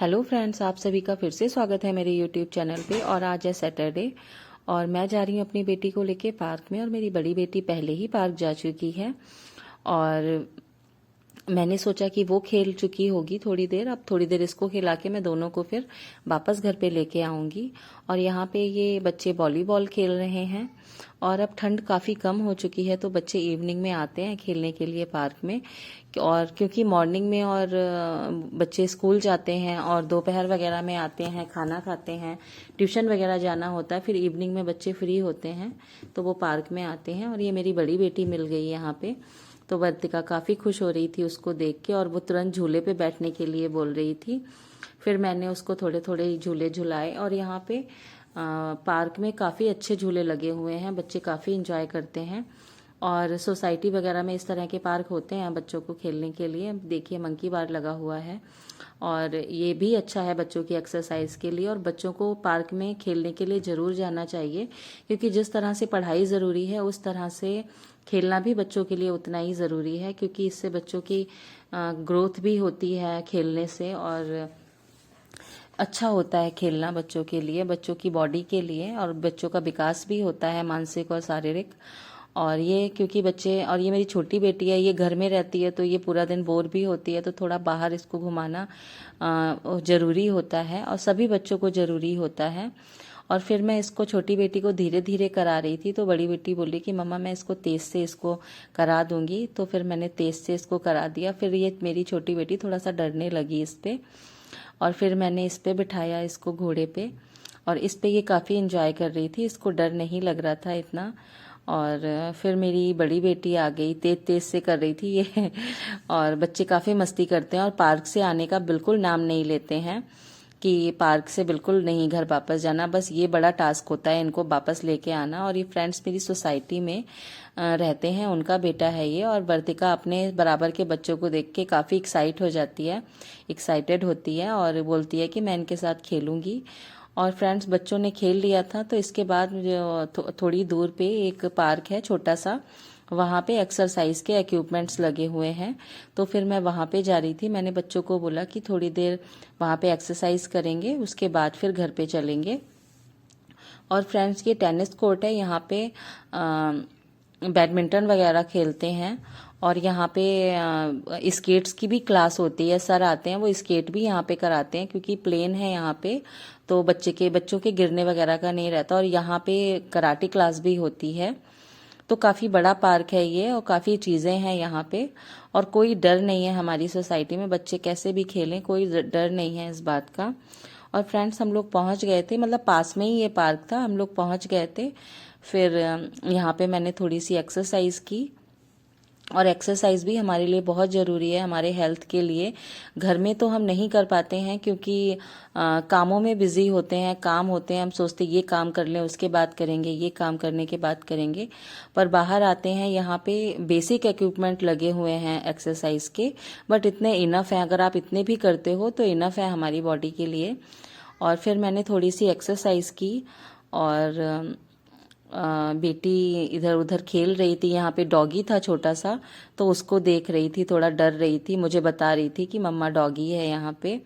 Hello friends, आप सभी का फिर से स्वागत है मेरे यूट्यूब चैनल पे। और आज है सैटरडे और मैं जा रही हूँ अपनी बेटी को लेके पार्क में। और मेरी बड़ी बेटी पहले ही पार्क जा चुकी है और मैंने सोचा कि वो खेल चुकी होगी थोड़ी देर, अब थोड़ी देर इसको खिला के मैं दोनों को फिर वापस घर पे लेके आऊंगी। और यहाँ पे ये बच्चे वॉलीबॉल खेल रहे हैं और अब ठंड काफ़ी कम हो चुकी है तो बच्चे इवनिंग में आते हैं खेलने के लिए पार्क में। और क्योंकि मॉर्निंग में और बच्चे स्कूल जाते हैं और दोपहर वगैरह में आते हैं, खाना खाते हैं, ट्यूशन वगैरह जाना होता है, फिर इवनिंग में बच्चे फ्री होते हैं तो वो पार्क में आते हैं। और ये मेरी बड़ी बेटी मिल गई यहाँ पे, तो वर्तिका काफ़ी खुश हो रही थी उसको देख के और वो तुरंत झूले पे बैठने के लिए बोल रही थी। फिर मैंने उसको थोड़े थोड़े झूले झुलाए और यहाँ पे पार्क में काफ़ी अच्छे झूले लगे हुए हैं, बच्चे काफ़ी इंजॉय करते हैं। और सोसाइटी वगैरह में इस तरह के पार्क होते हैं बच्चों को खेलने के लिए। देखिए मंकी बार लगा हुआ है और ये भी अच्छा है बच्चों की एक्सरसाइज के लिए। और बच्चों को पार्क में खेलने के लिए ज़रूर जाना चाहिए क्योंकि जिस तरह से पढ़ाई ज़रूरी है उस तरह से खेलना भी बच्चों के लिए उतना ही ज़रूरी है, क्योंकि इससे बच्चों की ग्रोथ भी होती है खेलने से और अच्छा होता है खेलना बच्चों के लिए, बच्चों की बॉडी के लिए, और बच्चों का विकास भी होता है मानसिक और शारीरिक। और ये क्योंकि बच्चे, और ये मेरी छोटी बेटी है, ये घर में रहती है तो ये पूरा दिन बोर भी होती है, तो थोड़ा बाहर इसको घुमाना ज़रूरी होता है और सभी बच्चों को ज़रूरी होता है। और फिर मैं इसको, छोटी बेटी को धीरे धीरे करा रही थी तो बड़ी बेटी बोली कि मम्मा मैं इसको तेज़ से इसको करा दूंगी, तो फिर मैंने तेज़ से इसको करा दिया। फिर ये मेरी छोटी बेटी थोड़ा सा डरने लगी इस पे और फिर मैंने इस पे बिठाया इसको घोड़े पे और इस पे ये काफ़ी इंजॉय कर रही थी, इसको डर नहीं लग रहा था इतना। और फिर मेरी बड़ी बेटी आ गई, तेज तेज से कर रही थी ये और बच्चे काफ़ी मस्ती करते हैं और पार्क से आने का बिल्कुल नाम नहीं लेते हैं कि पार्क से बिल्कुल नहीं घर वापस जाना, बस ये बड़ा टास्क होता है इनको वापस लेके आना। और ये फ्रेंड्स मेरी सोसाइटी में रहते हैं, उनका बेटा है ये। और वर्तिका अपने बराबर के बच्चों को देख के काफ़ी एक्साइटेड होती है और बोलती है कि मैं इनके साथ खेलूंगी। और फ्रेंड्स बच्चों ने खेल लिया था तो इसके बाद जो थोड़ी दूर पे एक पार्क है छोटा सा, वहाँ पे एक्सरसाइज के इक्विपमेंट्स लगे हुए हैं, तो फिर मैं वहाँ पे जा रही थी। मैंने बच्चों को बोला कि थोड़ी देर वहाँ पे एक्सरसाइज करेंगे, उसके बाद फिर घर पे चलेंगे। और फ्रेंड्स ये टेनिस कोर्ट है, यहाँ पे बैडमिंटन वगैरह खेलते हैं। और यहाँ पे स्केट्स की भी क्लास होती है, सर आते हैं वो स्केट भी यहाँ पे कराते हैं क्योंकि प्लेन है यहाँ पे, तो बच्चों के गिरने वगैरह का नहीं रहता। और यहाँ पे कराटे क्लास भी होती है। तो काफ़ी बड़ा पार्क है ये और काफ़ी चीज़ें हैं यहाँ पे और कोई डर नहीं है हमारी सोसाइटी में, बच्चे कैसे भी खेलें, कोई डर नहीं है इस बात का। और फ्रेंड्स हम लोग पहुँच गए थे, मतलब पास में ही ये पार्क था, हम लोग पहुँच गए थे। फिर यहाँ पे मैंने थोड़ी सी एक्सरसाइज की और एक्सरसाइज भी हमारे लिए बहुत ज़रूरी है हमारे हेल्थ के लिए। घर में तो हम नहीं कर पाते हैं क्योंकि कामों में बिजी होते हैं, काम होते हैं, हम सोचते ये काम कर लें उसके बाद करेंगे, ये काम करने के बाद करेंगे, पर बाहर आते हैं यहाँ पे बेसिक इक्विपमेंट लगे हुए हैं एक्सरसाइज के, बट इतने इनफ है, अगर आप इतने भी करते हो तो इनफ है हमारी बॉडी के लिए। और फिर मैंने थोड़ी सी एक्सरसाइज की और बेटी इधर उधर खेल रही थी। यहाँ पे डॉगी था छोटा सा, तो उसको देख रही थी, थोड़ा डर रही थी, मुझे बता रही थी कि मम्मा डॉगी है यहाँ पे।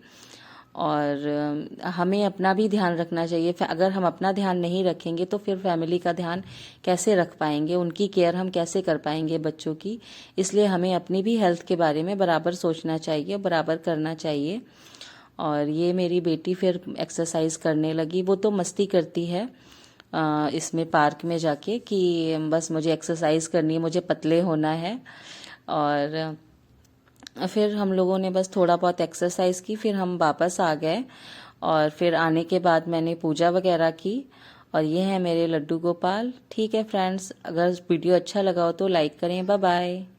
और हमें अपना भी ध्यान रखना चाहिए, अगर हम अपना ध्यान नहीं रखेंगे तो फिर फैमिली का ध्यान कैसे रख पाएंगे, उनकी केयर हम कैसे कर पाएंगे बच्चों की। इसलिए हमें अपनी भी हेल्थ के बारे में बराबर सोचना चाहिए, बराबर करना चाहिए। और ये मेरी बेटी फिर एक्सरसाइज करने लगी, वो तो मस्ती करती है इसमें पार्क में जाके कि बस मुझे एक्सरसाइज करनी है, मुझे पतले होना है। और फिर हम लोगों ने बस थोड़ा बहुत एक्सरसाइज की, फिर हम वापस आ गए। और फिर आने के बाद मैंने पूजा वगैरह की। और ये है मेरे लड्डू गोपाल। ठीक है फ्रेंड्स, अगर वीडियो अच्छा लगा हो तो लाइक करें। Bye bye.